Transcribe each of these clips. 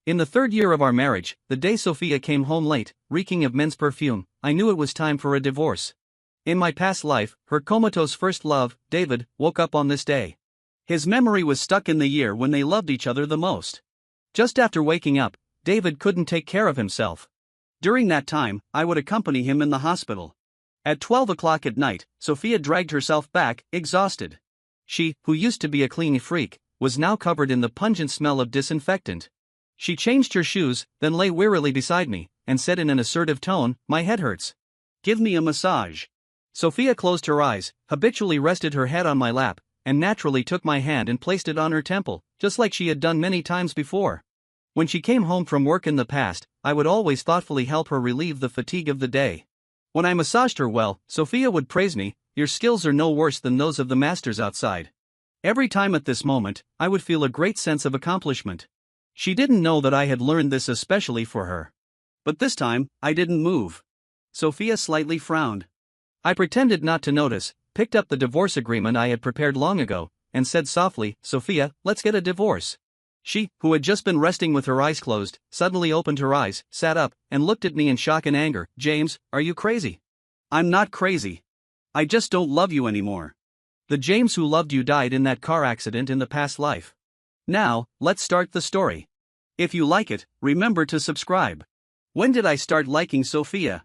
In the third year of our marriage, the day Sophia came home late, reeking of men's perfume, I knew it was time for a divorce. In my past life, her comatose first love, David, woke up on this day. His memory was stuck in the year when they loved each other the most. Just after waking up, David couldn't take care of himself. During that time, I would accompany him in the hospital. At 12 o'clock at night, Sophia dragged herself back, exhausted. She, who used to be a clean freak, was now covered in the pungent smell of disinfectant. She changed her shoes, then lay wearily beside me, and said in an assertive tone, "My head hurts. Give me a massage." Sophia closed her eyes, habitually rested her head on my lap, and naturally took my hand and placed it on her temple, just like she had done many times before. When she came home from work in the past, I would always thoughtfully help her relieve the fatigue of the day. When I massaged her well, Sophia would praise me, "Your skills are no worse than those of the masters outside." Every time at this moment, I would feel a great sense of accomplishment. She didn't know that I had learned this especially for her. But this time, I didn't move. Sophia slightly frowned. I pretended not to notice, picked up the divorce agreement I had prepared long ago, and said softly, "Sophia, let's get a divorce." She, who had just been resting with her eyes closed, suddenly opened her eyes, sat up, and looked at me in shock and anger. "James, are you crazy?" "I'm not crazy. I just don't love you anymore. The James who loved you died in that car accident in the past life. Now, let's start the story. If you like it, remember to subscribe." When did I start liking Sophia?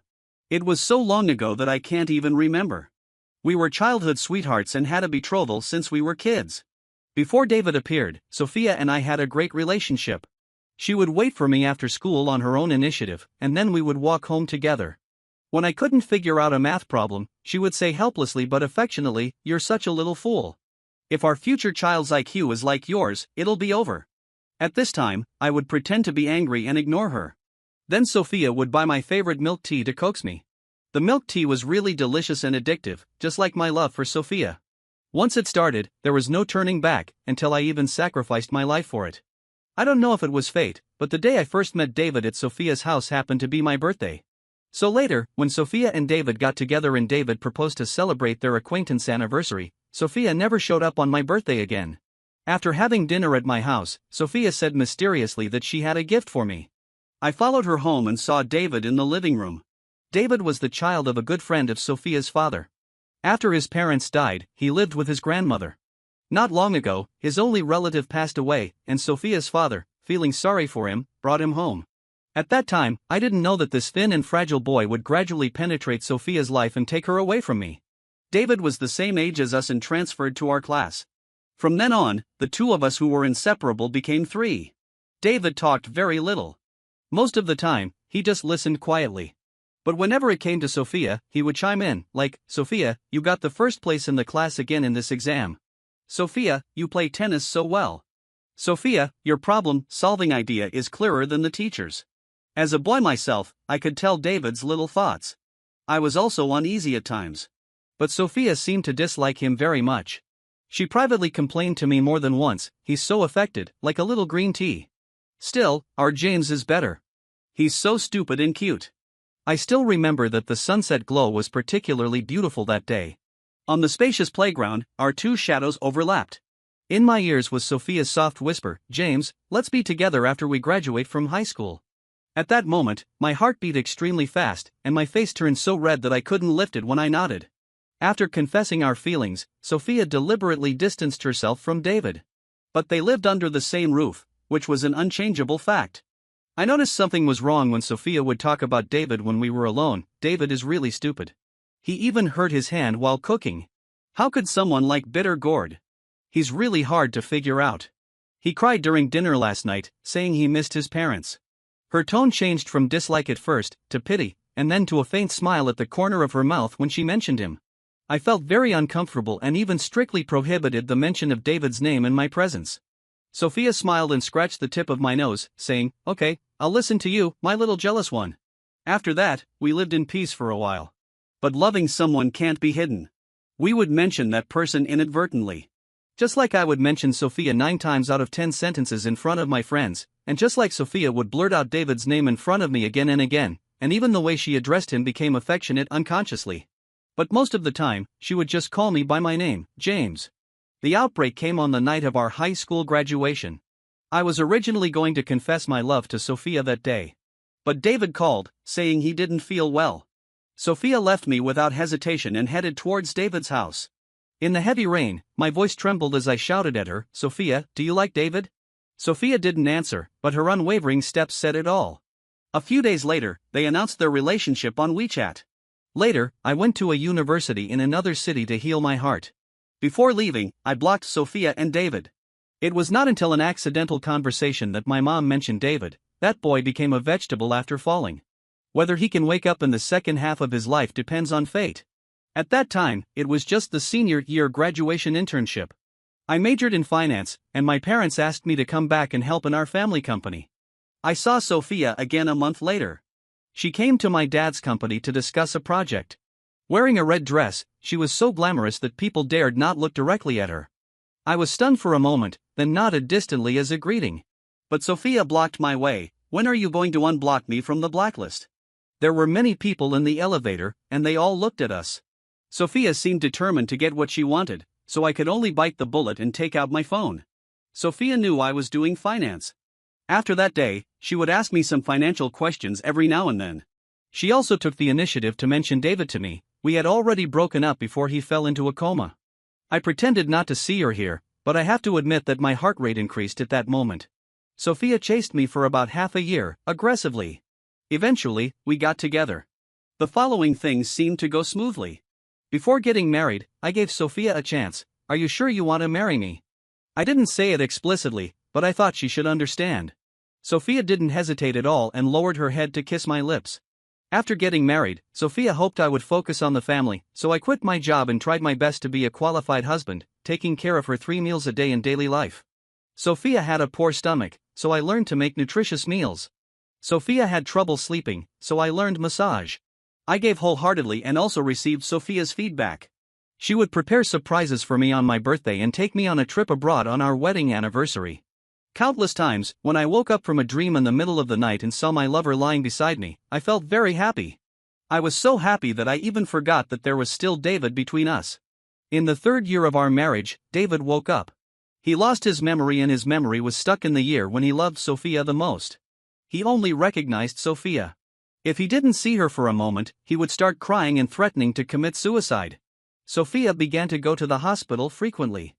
It was so long ago that I can't even remember. We were childhood sweethearts and had a betrothal since we were kids. Before David appeared, Sophia and I had a great relationship. She would wait for me after school on her own initiative, and then we would walk home together. When I couldn't figure out a math problem, she would say helplessly but affectionately, "You're such a little fool. If our future child's IQ is like yours, it'll be over." At this time, I would pretend to be angry and ignore her. Then Sophia would buy my favorite milk tea to coax me. The milk tea was really delicious and addictive, just like my love for Sophia. Once it started, there was no turning back, until I even sacrificed my life for it. I don't know if it was fate, but the day I first met David at Sophia's house happened to be my birthday. So later, when Sophia and David got together and David proposed to celebrate their acquaintance anniversary, Sophia never showed up on my birthday again. After having dinner at my house, Sophia said mysteriously that she had a gift for me. I followed her home and saw David in the living room. David was the child of a good friend of Sophia's father. After his parents died, he lived with his grandmother. Not long ago, his only relative passed away, and Sophia's father, feeling sorry for him, brought him home. At that time, I didn't know that this thin and fragile boy would gradually penetrate Sophia's life and take her away from me. David was the same age as us and transferred to our class. From then on, the two of us who were inseparable became three. David talked very little. Most of the time, he just listened quietly. But whenever it came to Sophia, he would chime in, like, "Sophia, you got the first place in the class again in this exam. Sophia, you play tennis so well. Sophia, your problem-solving idea is clearer than the teacher's." As a boy myself, I could tell David's little thoughts. I was also uneasy at times. But Sophia seemed to dislike him very much. She privately complained to me more than once, "He's so affected, like a little green tea." Still, our James is better. He's so stupid and cute. I still remember that the sunset glow was particularly beautiful that day. On the spacious playground, our two shadows overlapped. In my ears was Sophia's soft whisper, "James, let's be together after we graduate from high school." At that moment, my heart beat extremely fast, and my face turned so red that I couldn't lift it when I nodded. After confessing our feelings, Sophia deliberately distanced herself from David. But they lived under the same roof, which was an unchangeable fact. I noticed something was wrong when Sophia would talk about David when we were alone. "David is really stupid. He even hurt his hand while cooking. How could someone like bitter gourd? He's really hard to figure out. He cried during dinner last night, saying he missed his parents." Her tone changed from dislike at first, to pity, and then to a faint smile at the corner of her mouth when she mentioned him. I felt very uncomfortable and even strictly prohibited the mention of David's name in my presence. Sophia smiled and scratched the tip of my nose, saying, "Okay, I'll listen to you, my little jealous one." After that, we lived in peace for a while. But loving someone can't be hidden. We would mention that person inadvertently. Just like I would mention Sophia 9 times out of 10 sentences in front of my friends, and just like Sophia would blurt out David's name in front of me again and again, and even the way she addressed him became affectionate unconsciously. But most of the time, she would just call me by my name, James. The outbreak came on the night of our high school graduation. I was originally going to confess my love to Sophia that day. But David called, saying he didn't feel well. Sophia left me without hesitation and headed towards David's house. In the heavy rain, my voice trembled as I shouted at her, "Sophia, do you like David?" Sophia didn't answer, but her unwavering steps said it all. A few days later, they announced their relationship on WeChat. Later, I went to a university in another city to heal my heart. Before leaving, I blocked Sophia and David. It was not until an accidental conversation that my mom mentioned David. That boy became a vegetable after falling. Whether he can wake up in the second half of his life depends on fate. At that time, it was just the senior year graduation internship. I majored in finance, and my parents asked me to come back and help in our family company. I saw Sophia again a month later. She came to my dad's company to discuss a project. Wearing a red dress, she was so glamorous that people dared not look directly at her. I was stunned for a moment, then nodded distantly as a greeting. But Sophia blocked my way. "When are you going to unblock me from the blacklist?" There were many people in the elevator, and they all looked at us. Sophia seemed determined to get what she wanted, so I could only bite the bullet and take out my phone. Sophia knew I was doing finance. After that day, she would ask me some financial questions every now and then. She also took the initiative to mention David to me. We had already broken up before he fell into a coma. I pretended not to see or hear, but I have to admit that my heart rate increased at that moment. Sophia chased me for about half a year, aggressively. Eventually, we got together. The following things seemed to go smoothly. Before getting married, I gave Sophia a chance. "Are you sure you want to marry me?" I didn't say it explicitly, but I thought she should understand. Sophia didn't hesitate at all and lowered her head to kiss my lips. After getting married, Sophia hoped I would focus on the family, so I quit my job and tried my best to be a qualified husband, taking care of her 3 meals a day in daily life. Sophia had a poor stomach, so I learned to make nutritious meals. Sophia had trouble sleeping, so I learned massage. I gave wholeheartedly and also received Sophia's feedback. She would prepare surprises for me on my birthday and take me on a trip abroad on our wedding anniversary. Countless times, when I woke up from a dream in the middle of the night and saw my lover lying beside me, I felt very happy. I was so happy that I even forgot that there was still David between us. In the 3rd year of our marriage, David woke up. He lost his memory and his memory was stuck in the year when he loved Sophia the most. He only recognized Sophia. If he didn't see her for a moment, he would start crying and threatening to commit suicide. Sophia began to go to the hospital frequently.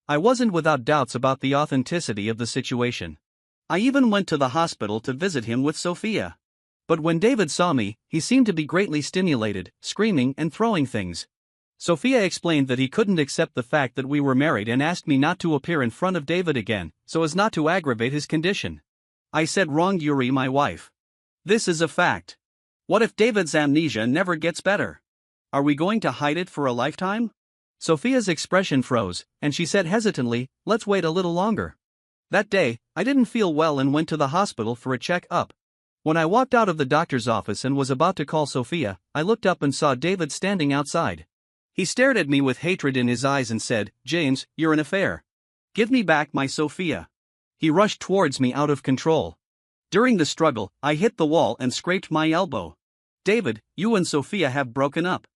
I wasn't without doubts about the authenticity of the situation. I even went to the hospital to visit him with Sophia. But when David saw me, he seemed to be greatly stimulated, screaming and throwing things. Sophia explained that he couldn't accept the fact that we were married and asked me not to appear in front of David again, so as not to aggravate his condition. I said, "Wrong, Yuri, my wife. This is a fact. What if David's amnesia never gets better? Are we going to hide it for a lifetime?" Sophia's expression froze, and she said hesitantly, "Let's wait a little longer." That day, I didn't feel well and went to the hospital for a check-up. When I walked out of the doctor's office and was about to call Sophia, I looked up and saw David standing outside. He stared at me with hatred in his eyes and said, "James, you're an affair. Give me back my Sophia." He rushed towards me out of control. During the struggle, I hit the wall and scraped my elbow. "David, you and Sophia have broken up."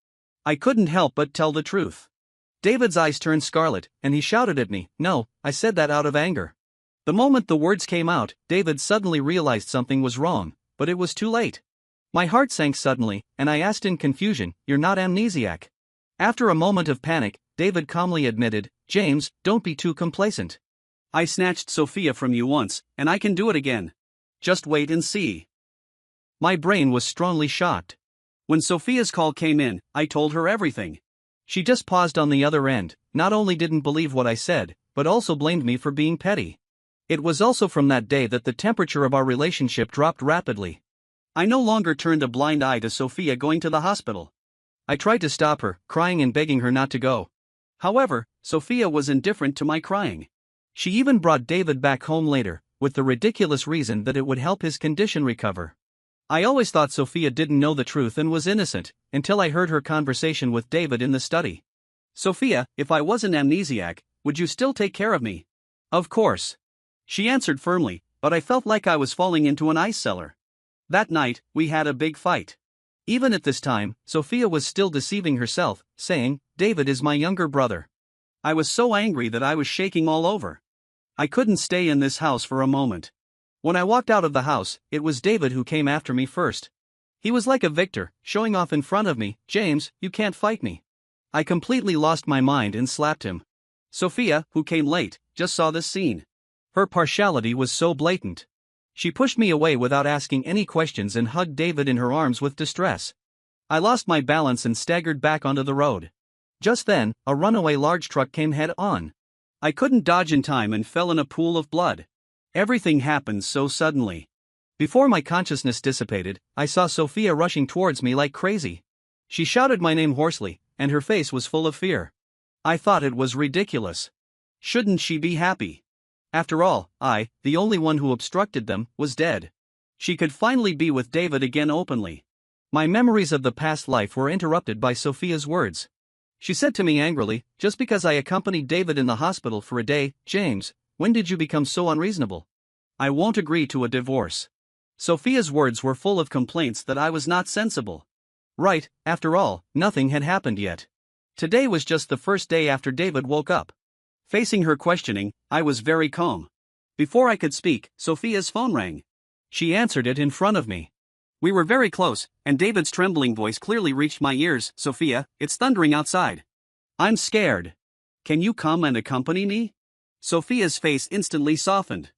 I couldn't help but tell the truth. David's eyes turned scarlet, and he shouted at me, "No, I said that out of anger." The moment the words came out, David suddenly realized something was wrong, but it was too late. My heart sank suddenly, and I asked in confusion, "You're not amnesiac?" After a moment of panic, David calmly admitted, "James, don't be too complacent. I snatched Sophia from you once, and I can do it again. Just wait and see." My brain was strongly shocked. When Sophia's call came in, I told her everything. She just paused on the other end, not only didn't believe what I said, but also blamed me for being petty. It was also from that day that the temperature of our relationship dropped rapidly. I no longer turned a blind eye to Sophia going to the hospital. I tried to stop her, crying and begging her not to go. However, Sophia was indifferent to my crying. She even brought David back home later, with the ridiculous reason that it would help his condition recover. I always thought Sophia didn't know the truth and was innocent, until I heard her conversation with David in the study. "Sophia, if I was an amnesiac, would you still take care of me?" "Of course." She answered firmly, but I felt like I was falling into an ice cellar. That night, we had a big fight. Even at this time, Sophia was still deceiving herself, saying, "David is my younger brother." I was so angry that I was shaking all over. I couldn't stay in this house for a moment. When I walked out of the house, it was David who came after me first. He was like a victor, showing off in front of me. "James, you can't fight me." I completely lost my mind and slapped him. Sophia, who came late, just saw this scene. Her partiality was so blatant. She pushed me away without asking any questions and hugged David in her arms with distress. I lost my balance and staggered back onto the road. Just then, a runaway large truck came head on. I couldn't dodge in time and fell in a pool of blood. Everything happened so suddenly. Before my consciousness dissipated, I saw Sophia rushing towards me like crazy. She shouted my name hoarsely, and her face was full of fear. I thought it was ridiculous. Shouldn't she be happy? After all, I, the only one who obstructed them, was dead. She could finally be with David again openly. My memories of the past life were interrupted by Sophia's words. She said to me angrily, "Just because I accompanied David in the hospital for a day, James, when did you become so unreasonable? I won't agree to a divorce." Sophia's words were full of complaints that I was not sensible. Right, after all, nothing had happened yet. Today was just the first day after David woke up. Facing her questioning, I was very calm. Before I could speak, Sophia's phone rang. She answered it in front of me. We were very close, and David's trembling voice clearly reached my ears. "Sophia, it's thundering outside. I'm scared. Can you come and accompany me?" Sophia's face instantly softened.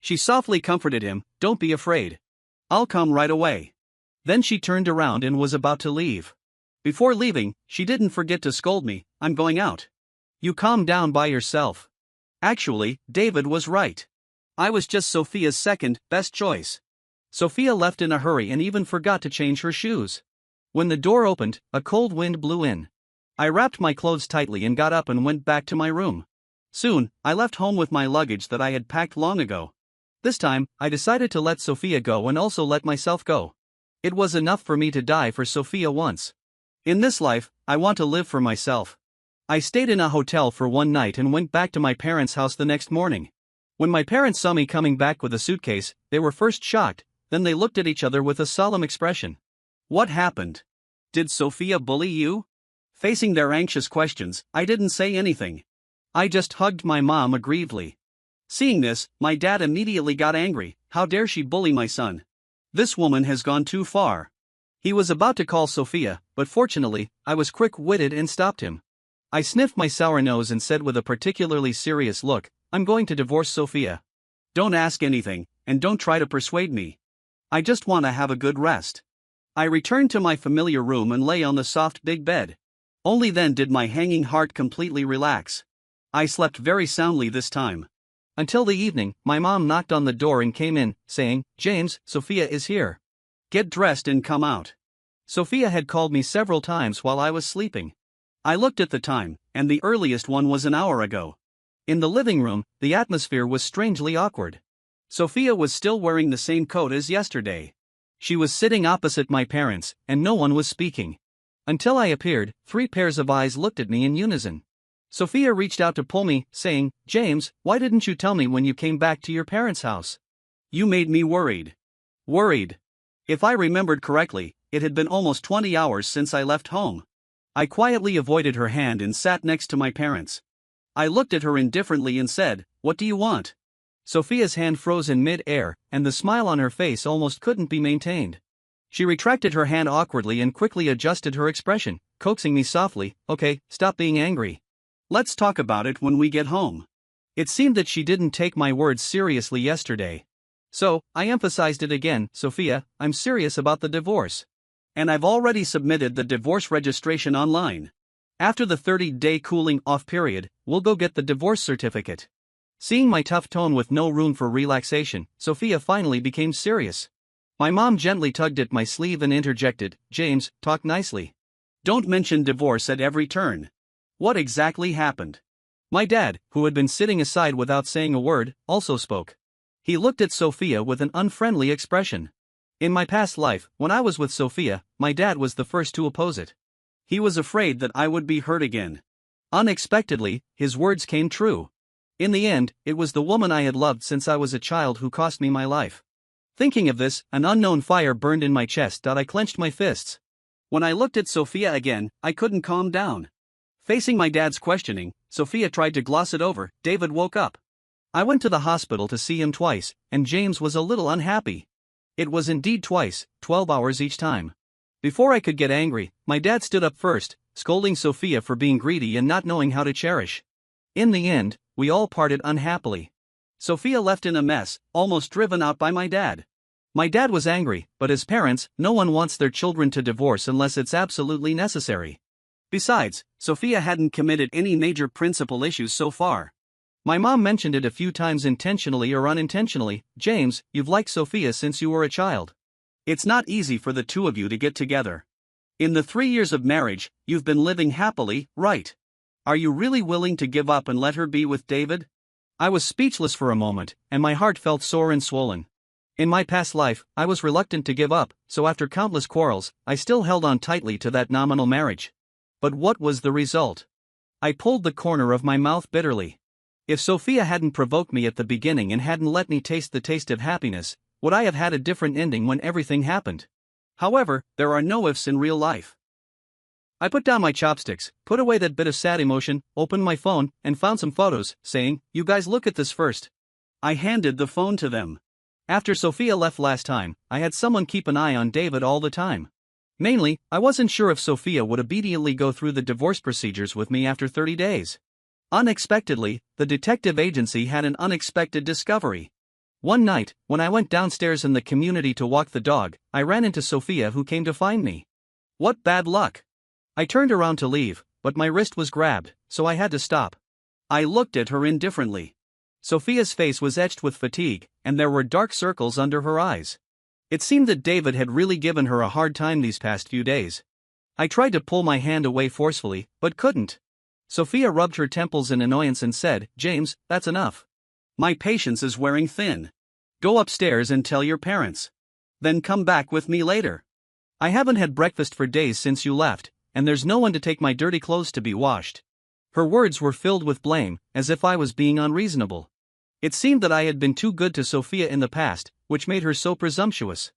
She softly comforted him, "Don't be afraid. I'll come right away." Then she turned around and was about to leave. Before leaving, she didn't forget to scold me. "I'm going out. You calm down by yourself." Actually, David was right. I was just Sophia's second best choice. Sophia left in a hurry and even forgot to change her shoes. When the door opened, a cold wind blew in. I wrapped my clothes tightly and got up and went back to my room. Soon, I left home with my luggage that I had packed long ago. This time, I decided to let Sophia go and also let myself go. It was enough for me to die for Sophia once. In this life, I want to live for myself. I stayed in a hotel for one night and went back to my parents' house the next morning. When my parents saw me coming back with a suitcase, they were first shocked, then they looked at each other with a solemn expression. "What happened? Did Sophia bully you?" Facing their anxious questions, I didn't say anything. I just hugged my mom aggrievedly. Seeing this, my dad immediately got angry. "How dare she bully my son? This woman has gone too far." He was about to call Sophia, but fortunately, I was quick-witted and stopped him. I sniffed my sour nose and said with a particularly serious look, "I'm going to divorce Sophia. Don't ask anything, and don't try to persuade me. I just want to have a good rest." I returned to my familiar room and lay on the soft big bed. Only then did my hanging heart completely relax. I slept very soundly this time. Until the evening, my mom knocked on the door and came in, saying, "James, Sophia is here. Get dressed and come out." Sophia had called me several times while I was sleeping. I looked at the time, and the earliest one was an hour ago. In the living room, the atmosphere was strangely awkward. Sophia was still wearing the same coat as yesterday. She was sitting opposite my parents, and no one was speaking. Until I appeared, 3 pairs of eyes looked at me in unison. Sophia reached out to pull me, saying, "James, why didn't you tell me when you came back to your parents' house? You made me worried." Worried. If I remembered correctly, it had been almost 20 hours since I left home. I quietly avoided her hand and sat next to my parents. I looked at her indifferently and said, "What do you want?" Sophia's hand froze in mid-air, and the smile on her face almost couldn't be maintained. She retracted her hand awkwardly and quickly adjusted her expression, coaxing me softly, "Okay, stop being angry. Let's talk about it when we get home." It seemed that she didn't take my words seriously yesterday. So, I emphasized it again, "Sophia, I'm serious about the divorce. And I've already submitted the divorce registration online. After the 30-day cooling-off period, we'll go get the divorce certificate." Seeing my tough tone with no room for relaxation, Sophia finally became serious. My mom gently tugged at my sleeve and interjected, "James, talk nicely. Don't mention divorce at every turn. What exactly happened?" My dad, who had been sitting aside without saying a word, also spoke. He looked at Sophia with an unfriendly expression. In my past life, when I was with Sophia, my dad was the first to oppose it. He was afraid that I would be hurt again. Unexpectedly, his words came true. In the end, it was the woman I had loved since I was a child who cost me my life. Thinking of this, an unknown fire burned in my chest that I clenched my fists. When I looked at Sophia again, I couldn't calm down. Facing my dad's questioning, Sophia tried to gloss it over. "David woke up. I went to the hospital to see him twice, and James was a little unhappy. It was indeed twice, 12 hours each time. Before I could get angry, my dad stood up first, scolding Sophia for being greedy and not knowing how to cherish. In the end, we all parted unhappily. Sophia left in a mess, almost driven out by my dad. My dad was angry, but as parents, no one wants their children to divorce unless it's absolutely necessary. Besides, Sophia hadn't committed any major principal issues so far. My mom mentioned it a few times intentionally or unintentionally. James, you've liked Sophia since you were a child. It's not easy for the two of you to get together. In the 3 years of marriage, you've been living happily, right? Are you really willing to give up and let her be with David? I was speechless for a moment, and my heart felt sore and swollen. In my past life, I was reluctant to give up, so after countless quarrels, I still held on tightly to that nominal marriage. But what was the result? I pulled the corner of my mouth bitterly. If Sophia hadn't provoked me at the beginning and hadn't let me taste the taste of happiness, would I have had a different ending when everything happened? However, there are no ifs in real life. I put down my chopsticks, put away that bit of sad emotion, opened my phone, and found some photos, saying, "You guys look at this first." I handed the phone to them. After Sophia left last time, I had someone keep an eye on David all the time. Mainly, I wasn't sure if Sophia would obediently go through the divorce procedures with me after 30 days. Unexpectedly, the detective agency had an unexpected discovery. One night, when I went downstairs in the community to walk the dog, I ran into Sophia, who came to find me. What bad luck! I turned around to leave, but my wrist was grabbed, so I had to stop. I looked at her indifferently. Sophia's face was etched with fatigue, and there were dark circles under her eyes. It seemed that David had really given her a hard time these past few days. I tried to pull my hand away forcefully, but couldn't. Sophia rubbed her temples in annoyance and said, "James, that's enough. My patience is wearing thin. Go upstairs and tell your parents. Then come back with me later. I haven't had breakfast for days since you left, and there's no one to take my dirty clothes to be washed." Her words were filled with blame, as if I was being unreasonable. It seemed that I had been too good to Sophia in the past, which made her so presumptuous.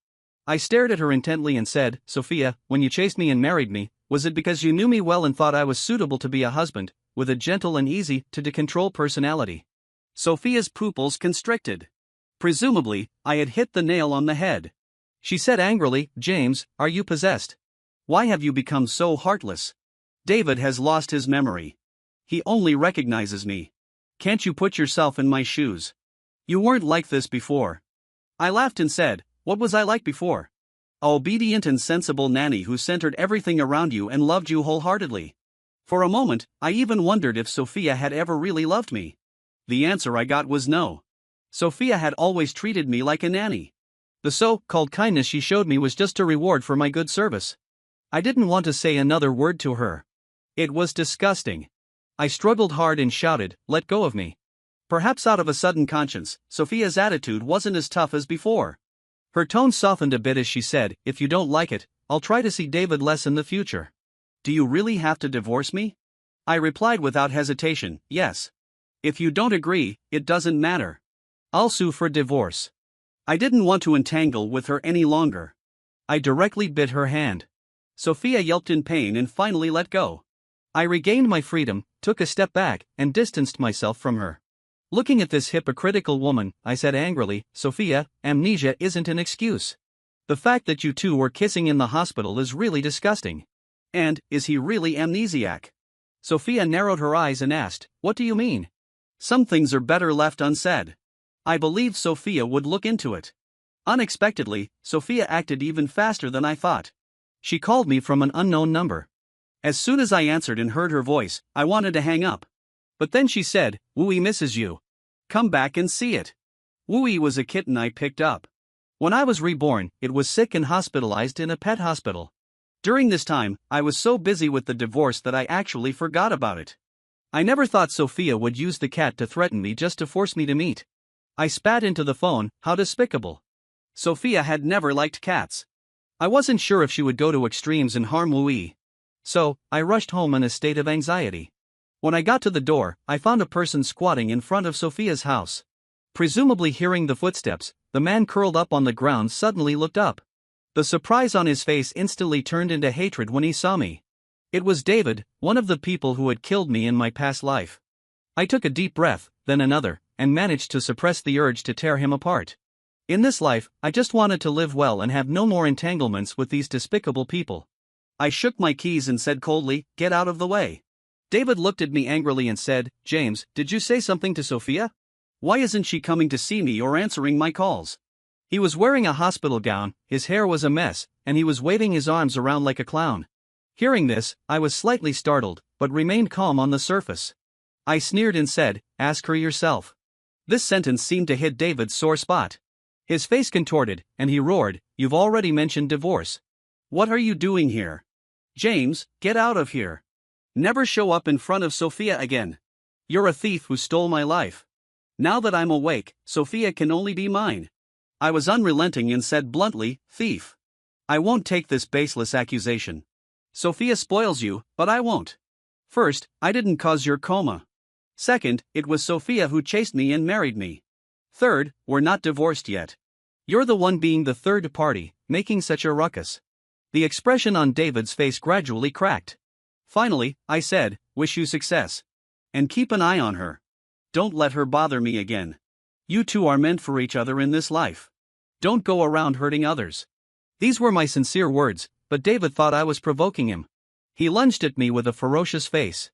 I stared at her intently and said, "Sophia, when you chased me and married me, was it because you knew me well and thought I was suitable to be a husband, with a gentle and easy-to-control personality?" Sophia's pupils constricted. Presumably, I had hit the nail on the head. She said angrily, "James, are you possessed? Why have you become so heartless? David has lost his memory. He only recognizes me. Can't you put yourself in my shoes? You weren't like this before." I laughed and said, "What was I like before? A obedient and sensible nanny who centered everything around you and loved you wholeheartedly." For a moment, I even wondered if Sophia had ever really loved me. The answer I got was no. Sophia had always treated me like a nanny. The so-called kindness she showed me was just a reward for my good service. I didn't want to say another word to her. It was disgusting. I struggled hard and shouted, "Let go of me." Perhaps out of a sudden conscience, Sophia's attitude wasn't as tough as before. Her tone softened a bit as she said, "If you don't like it, I'll try to see David less in the future." "Do you really have to divorce me?" I replied without hesitation, "Yes. If you don't agree, it doesn't matter. I'll sue for divorce." I didn't want to entangle with her any longer. I directly bit her hand. Sophia yelped in pain and finally let go. I regained my freedom, took a step back, and distanced myself from her. Looking at this hypocritical woman, I said angrily, "Sophia, amnesia isn't an excuse. The fact that you two were kissing in the hospital is really disgusting. And, is he really amnesiac?" Sophia narrowed her eyes and asked, "What do you mean?" Some things are better left unsaid. I believed Sophia would look into it. Unexpectedly, Sophia acted even faster than I thought. She called me from an unknown number. As soon as I answered and heard her voice, I wanted to hang up. But then she said, "Wooey misses you. Come back and see it." Wooey was a kitten I picked up. When I was reborn, it was sick and hospitalized in a pet hospital. During this time, I was so busy with the divorce that I actually forgot about it. I never thought Sophia would use the cat to threaten me just to force me to meet. I spat into the phone, how despicable. Sophia had never liked cats. I wasn't sure if she would go to extremes and harm Wooey. So, I rushed home in a state of anxiety. When I got to the door, I found a person squatting in front of Sophia's house. Presumably hearing the footsteps, the man curled up on the ground suddenly looked up. The surprise on his face instantly turned into hatred when he saw me. It was David, one of the people who had killed me in my past life. I took a deep breath, then another, and managed to suppress the urge to tear him apart. In this life, I just wanted to live well and have no more entanglements with these despicable people. I shook my keys and said coldly, "Get out of the way." David looked at me angrily and said, "James, did you say something to Sophia? Why isn't she coming to see me or answering my calls?" He was wearing a hospital gown, his hair was a mess, and he was waving his arms around like a clown. Hearing this, I was slightly startled, but remained calm on the surface. I sneered and said, "Ask her yourself." This sentence seemed to hit David's sore spot. His face contorted, and he roared, "You've already mentioned divorce. What are you doing here? James, get out of here. Never show up in front of Sophia again. You're a thief who stole my life. Now that I'm awake, Sophia can only be mine." I was unrelenting and said bluntly, "Thief. I won't take this baseless accusation. Sophia spoils you, but I won't. First, I didn't cause your coma. Second, it was Sophia who chased me and married me. Third, we're not divorced yet. You're the one being the third party, making such a ruckus." The expression on David's face gradually cracked. Finally, I said, "Wish you success. And keep an eye on her. Don't let her bother me again. You two are meant for each other in this life. Don't go around hurting others." These were my sincere words, but David thought I was provoking him. He lunged at me with a ferocious face.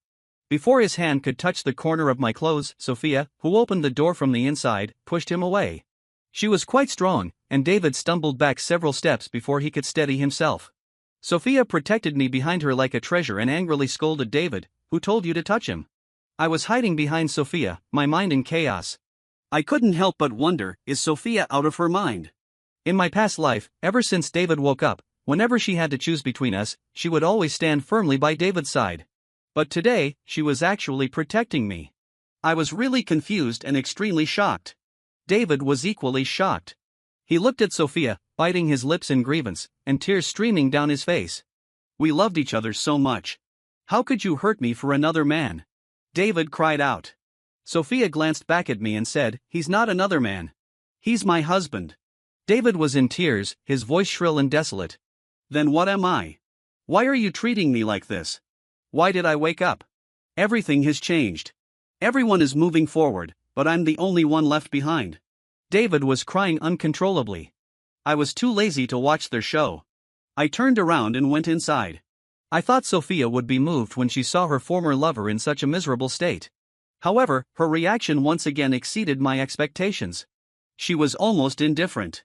Before his hand could touch the corner of my clothes, Sophia, who opened the door from the inside, pushed him away. She was quite strong, and David stumbled back several steps before he could steady himself. Sophia protected me behind her like a treasure and angrily scolded David, "Who told you to touch him?" I was hiding behind Sophia, my mind in chaos. I couldn't help but wonder, is Sophia out of her mind? In my past life, ever since David woke up, whenever she had to choose between us, she would always stand firmly by David's side. But today, she was actually protecting me. I was really confused and extremely shocked. David was equally shocked. He looked at Sophia, biting his lips in grievance, and tears streaming down his face. "We loved each other so much. How could you hurt me for another man?" David cried out. Sophia glanced back at me and said, "He's not another man. He's my husband." David was in tears, his voice shrill and desolate. "Then what am I? Why are you treating me like this? Why did I wake up? Everything has changed. Everyone is moving forward, but I'm the only one left behind." David was crying uncontrollably. I was too lazy to watch their show. I turned around and went inside. I thought Sophia would be moved when she saw her former lover in such a miserable state. However, her reaction once again exceeded my expectations. She was almost indifferent.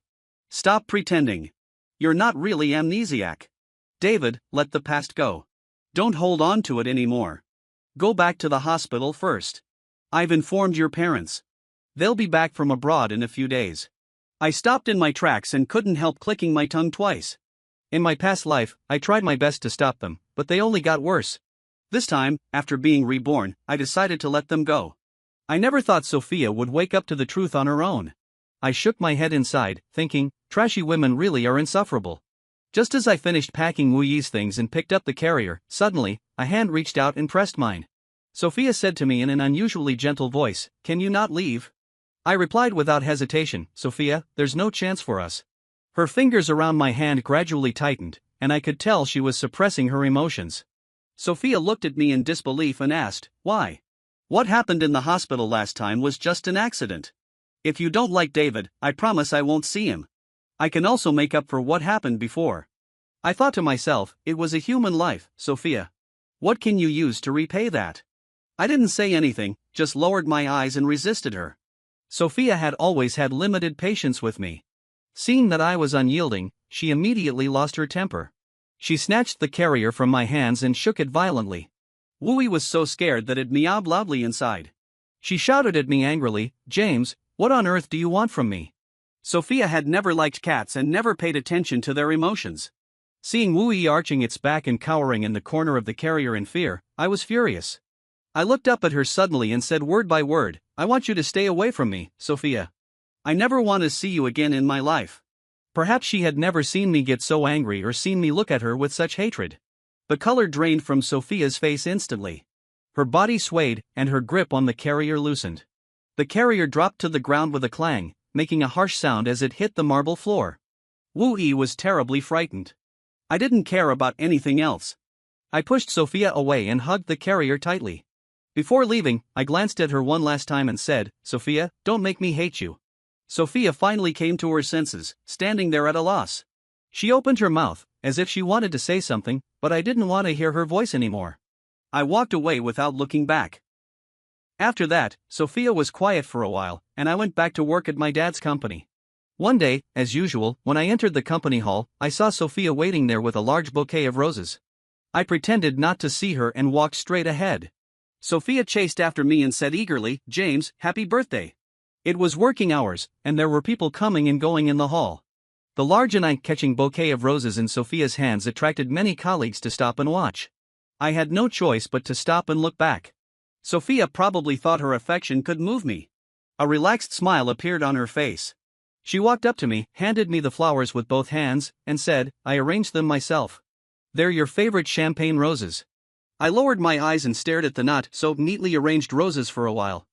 "Stop pretending. You're not really amnesiac. David, let the past go. Don't hold on to it anymore. Go back to the hospital first. I've informed your parents. They'll be back from abroad in a few days." I stopped in my tracks and couldn't help clicking my tongue twice. In my past life, I tried my best to stop them, but they only got worse. This time, after being reborn, I decided to let them go. I never thought Sophia would wake up to the truth on her own. I shook my head inside, thinking, trashy women really are insufferable. Just as I finished packing Wu Yi's things and picked up the carrier, suddenly, a hand reached out and pressed mine. Sophia said to me in an unusually gentle voice, "Can you not leave?" I replied without hesitation, "Sophia, there's no chance for us." Her fingers around my hand gradually tightened, and I could tell she was suppressing her emotions. Sophia looked at me in disbelief and asked, "Why? What happened in the hospital last time was just an accident. If you don't like David, I promise I won't see him. I can also make up for what happened before." I thought to myself, it was a human life, Sophia. What can you use to repay that? I didn't say anything, just lowered my eyes and resisted her. Sophia had always had limited patience with me. Seeing that I was unyielding, she immediately lost her temper. She snatched the carrier from my hands and shook it violently. Wooey was so scared that it meowed loudly inside. She shouted at me angrily, "James, what on earth do you want from me?" Sophia had never liked cats and never paid attention to their emotions. Seeing Wooey arching its back and cowering in the corner of the carrier in fear, I was furious. I looked up at her suddenly and said word by word, "I want you to stay away from me, Sophia. I never want to see you again in my life." Perhaps she had never seen me get so angry or seen me look at her with such hatred. The color drained from Sophia's face instantly. Her body swayed, and her grip on the carrier loosened. The carrier dropped to the ground with a clang, making a harsh sound as it hit the marble floor. Wooey was terribly frightened. I didn't care about anything else. I pushed Sophia away and hugged the carrier tightly. Before leaving, I glanced at her one last time and said, "Sophia, don't make me hate you." Sophia finally came to her senses, standing there at a loss. She opened her mouth, as if she wanted to say something, but I didn't want to hear her voice anymore. I walked away without looking back. After that, Sophia was quiet for a while, and I went back to work at my dad's company. One day, as usual, when I entered the company hall, I saw Sophia waiting there with a large bouquet of roses. I pretended not to see her and walked straight ahead. Sophia chased after me and said eagerly, "James, happy birthday." It was working hours, and there were people coming and going in the hall. The large and eye-catching bouquet of roses in Sophia's hands attracted many colleagues to stop and watch. I had no choice but to stop and look back. Sophia probably thought her affection could move me. A relaxed smile appeared on her face. She walked up to me, handed me the flowers with both hands, and said, "I arranged them myself. They're your favorite champagne roses." I lowered my eyes and stared at the not-so neatly arranged roses for a while.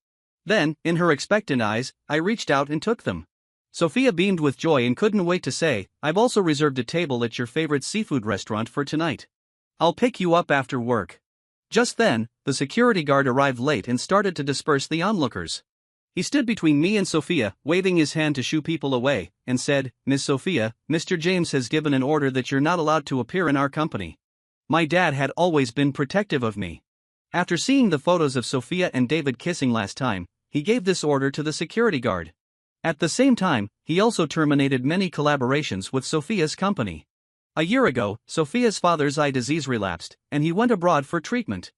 Then, in her expectant eyes, I reached out and took them. Sophia beamed with joy and couldn't wait to say, "I've also reserved a table at your favorite seafood restaurant for tonight. I'll pick you up after work." Just then, the security guard arrived late and started to disperse the onlookers. He stood between me and Sophia, waving his hand to shoo people away, and said, "Miss Sophia, Mr. James has given an order that you're not allowed to appear in our company." My dad had always been protective of me. After seeing the photos of Sophia and David kissing last time, he gave this order to the security guard. At the same time, he also terminated many collaborations with Sophia's company. A year ago, Sophia's father's eye disease relapsed, and he went abroad for treatment.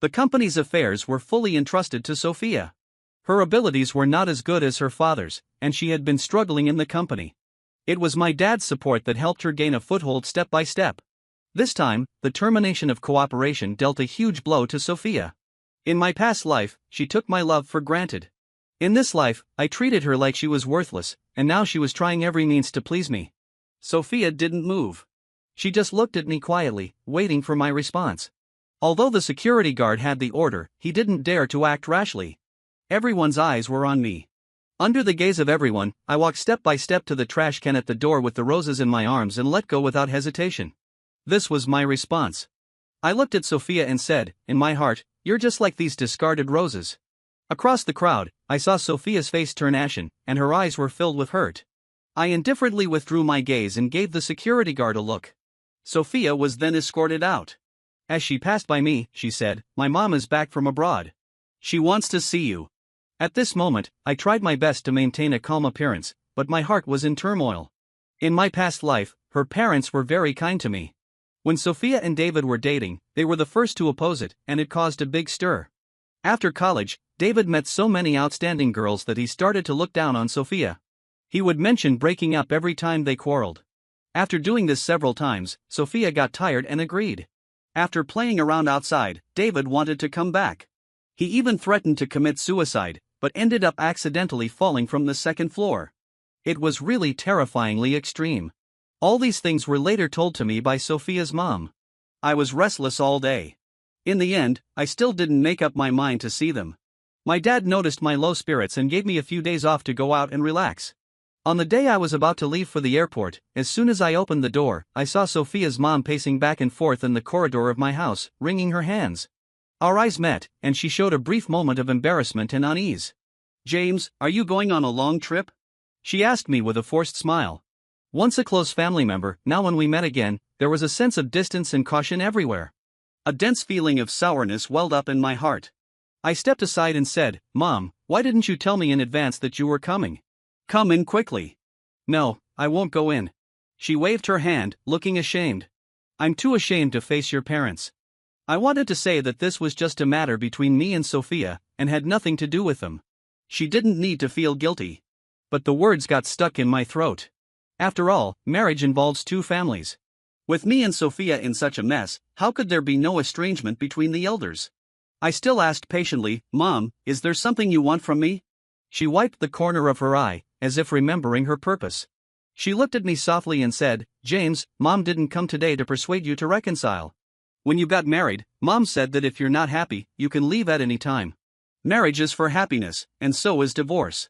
The company's affairs were fully entrusted to Sophia. Her abilities were not as good as her father's, and she had been struggling in the company. It was my dad's support that helped her gain a foothold step by step. This time, the termination of cooperation dealt a huge blow to Sophia. In my past life, she took my love for granted. In this life, I treated her like she was worthless, and now she was trying every means to please me. Sophia didn't move. She just looked at me quietly, waiting for my response. Although the security guard had the order, he didn't dare to act rashly. Everyone's eyes were on me. Under the gaze of everyone, I walked step by step to the trash can at the door with the roses in my arms and let go without hesitation. This was my response. I looked at Sophia and said, in my heart, "You're just like these discarded roses." Across the crowd, I saw Sophia's face turn ashen, and her eyes were filled with hurt. I indifferently withdrew my gaze and gave the security guard a look. Sophia was then escorted out. As she passed by me, she said, "My mom is back from abroad. She wants to see you." At this moment, I tried my best to maintain a calm appearance, but my heart was in turmoil. In my past life, her parents were very kind to me. When Sophia and David were dating, they were the first to oppose it, and it caused a big stir. After college, David met so many outstanding girls that he started to look down on Sophia. He would mention breaking up every time they quarreled. After doing this several times, Sophia got tired and agreed. After playing around outside, David wanted to come back. He even threatened to commit suicide, but ended up accidentally falling from the second floor. It was really terrifyingly extreme. All these things were later told to me by Sophia's mom. I was restless all day. In the end, I still didn't make up my mind to see them. My dad noticed my low spirits and gave me a few days off to go out and relax. On the day I was about to leave for the airport, as soon as I opened the door, I saw Sophia's mom pacing back and forth in the corridor of my house, wringing her hands. Our eyes met, and she showed a brief moment of embarrassment and unease. "James, are you going on a long trip?" she asked me with a forced smile. Once a close family member, now when we met again, there was a sense of distance and caution everywhere. A dense feeling of sourness welled up in my heart. I stepped aside and said, "Mom, why didn't you tell me in advance that you were coming? Come in quickly." "No, I won't go in." She waved her hand, looking ashamed. "I'm too ashamed to face your parents." I wanted to say that this was just a matter between me and Sophia, and had nothing to do with them. She didn't need to feel guilty. But the words got stuck in my throat. After all, marriage involves two families. With me and Sophia in such a mess, how could there be no estrangement between the elders? I still asked patiently, "Mom, is there something you want from me?" She wiped the corner of her eye, as if remembering her purpose. She looked at me softly and said, "James, Mom didn't come today to persuade you to reconcile. When you got married, Mom said that if you're not happy, you can leave at any time. Marriage is for happiness, and so is divorce.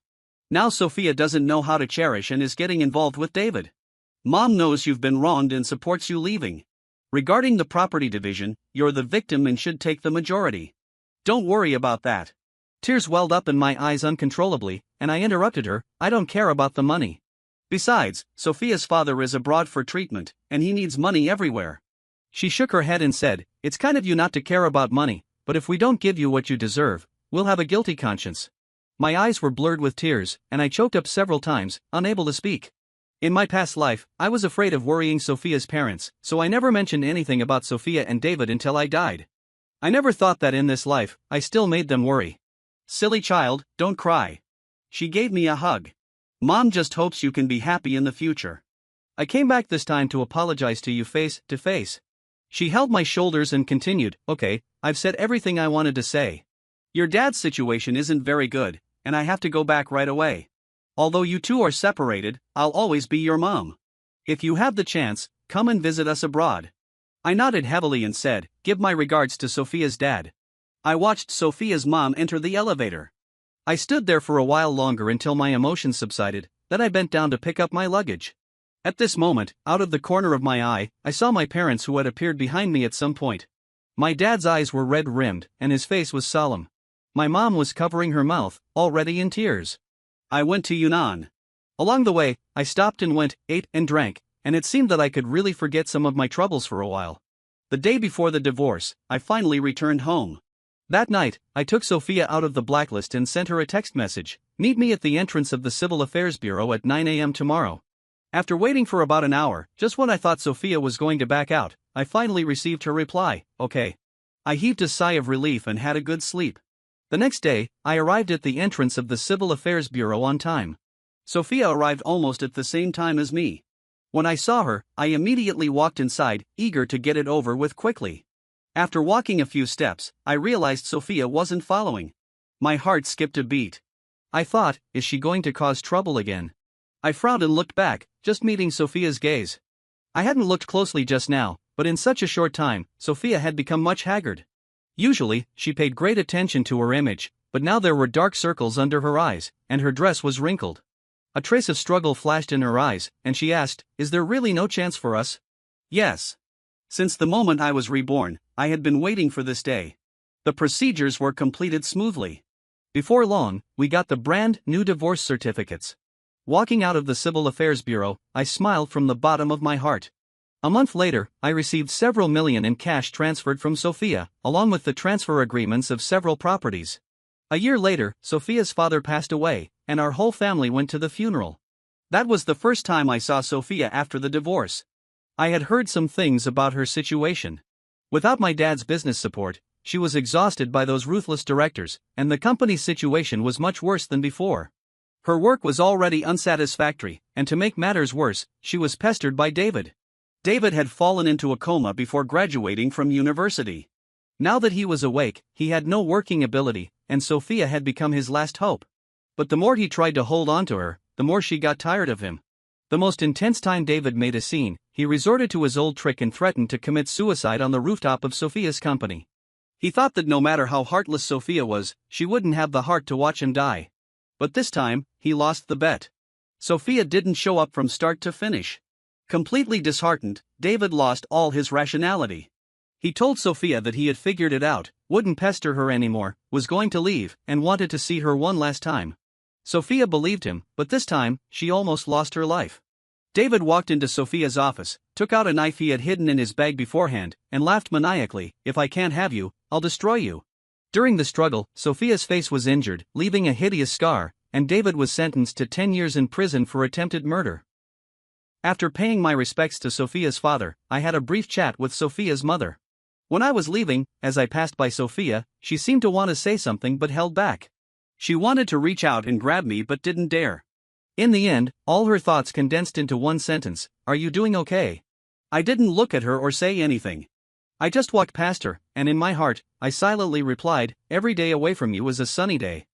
Now Sophia doesn't know how to cherish and is getting involved with David. Mom knows you've been wronged and supports you leaving. Regarding the property division, you're the victim and should take the majority. Don't worry about that. Tears welled up in my eyes uncontrollably, and I interrupted her, I don't care about the money. Besides, Sophia's father is abroad for treatment, and he needs money everywhere. She shook her head and said, it's kind of you not to care about money, but if we don't give you what you deserve, we'll have a guilty conscience. My eyes were blurred with tears, and I choked up several times, unable to speak. In my past life, I was afraid of worrying Sophia's parents, so I never mentioned anything about Sophia and David until I died. I never thought that in this life, I still made them worry. Silly child, don't cry. She gave me a hug. Mom just hopes you can be happy in the future. I came back this time to apologize to you face to face. She held my shoulders and continued, okay, I've said everything I wanted to say. Your dad's situation isn't very good, and I have to go back right away. Although you two are separated, I'll always be your mom. If you have the chance, come and visit us abroad. I nodded heavily and said, give my regards to Sophia's dad. I watched Sophia's mom enter the elevator. I stood there for a while longer until my emotions subsided, then I bent down to pick up my luggage. At this moment, out of the corner of my eye, I saw my parents who had appeared behind me at some point. My dad's eyes were red-rimmed, and his face was solemn. My mom was covering her mouth, already in tears. I went to Yunnan. Along the way, I stopped and went, ate and drank, and it seemed that I could really forget some of my troubles for a while. The day before the divorce, I finally returned home. That night, I took Sophia out of the blacklist and sent her a text message, meet me at the entrance of the Civil Affairs Bureau at 9 a.m. tomorrow. After waiting for about an hour, just when I thought Sophia was going to back out, I finally received her reply, okay. I heaved a sigh of relief and had a good sleep. The next day, I arrived at the entrance of the Civil Affairs Bureau on time. Sophia arrived almost at the same time as me. When I saw her, I immediately walked inside, eager to get it over with quickly. After walking a few steps, I realized Sophia wasn't following. My heart skipped a beat. I thought, is she going to cause trouble again? I frowned and looked back, just meeting Sophia's gaze. I hadn't looked closely just now, but in such a short time, Sophia had become much haggard. Usually, she paid great attention to her image, but now there were dark circles under her eyes, and her dress was wrinkled. A trace of struggle flashed in her eyes, and she asked, is there really no chance for us? Yes. Since the moment I was reborn, I had been waiting for this day. The procedures were completed smoothly. Before long, we got the brand new divorce certificates. Walking out of the Civil Affairs Bureau, I smiled from the bottom of my heart. A month later, I received several million in cash transferred from Sophia, along with the transfer agreements of several properties. A year later, Sophia's father passed away, and our whole family went to the funeral. That was the first time I saw Sophia after the divorce. I had heard some things about her situation. Without my dad's business support, she was exhausted by those ruthless directors, and the company's situation was much worse than before. Her work was already unsatisfactory, and to make matters worse, she was pestered by David. David had fallen into a coma before graduating from university. Now that he was awake, he had no working ability, and Sophia had become his last hope. But the more he tried to hold on to her, the more she got tired of him. The most intense time David made a scene, he resorted to his old trick and threatened to commit suicide on the rooftop of Sophia's company. He thought that no matter how heartless Sophia was, she wouldn't have the heart to watch him die. But this time, he lost the bet. Sophia didn't show up from start to finish. Completely disheartened, David lost all his rationality. He told Sophia that he had figured it out, wouldn't pester her anymore, was going to leave, and wanted to see her one last time. Sophia believed him, but this time, she almost lost her life. David walked into Sophia's office, took out a knife he had hidden in his bag beforehand, and laughed maniacally, if I can't have you, I'll destroy you. During the struggle, Sophia's face was injured, leaving a hideous scar, and David was sentenced to 10 years in prison for attempted murder. After paying my respects to Sophia's father, I had a brief chat with Sophia's mother. When I was leaving, as I passed by Sophia, she seemed to want to say something but held back. She wanted to reach out and grab me but didn't dare. In the end, all her thoughts condensed into one sentence, "Are you doing okay?" I didn't look at her or say anything. I just walked past her, and in my heart, I silently replied, "Every day away from you is a sunny day."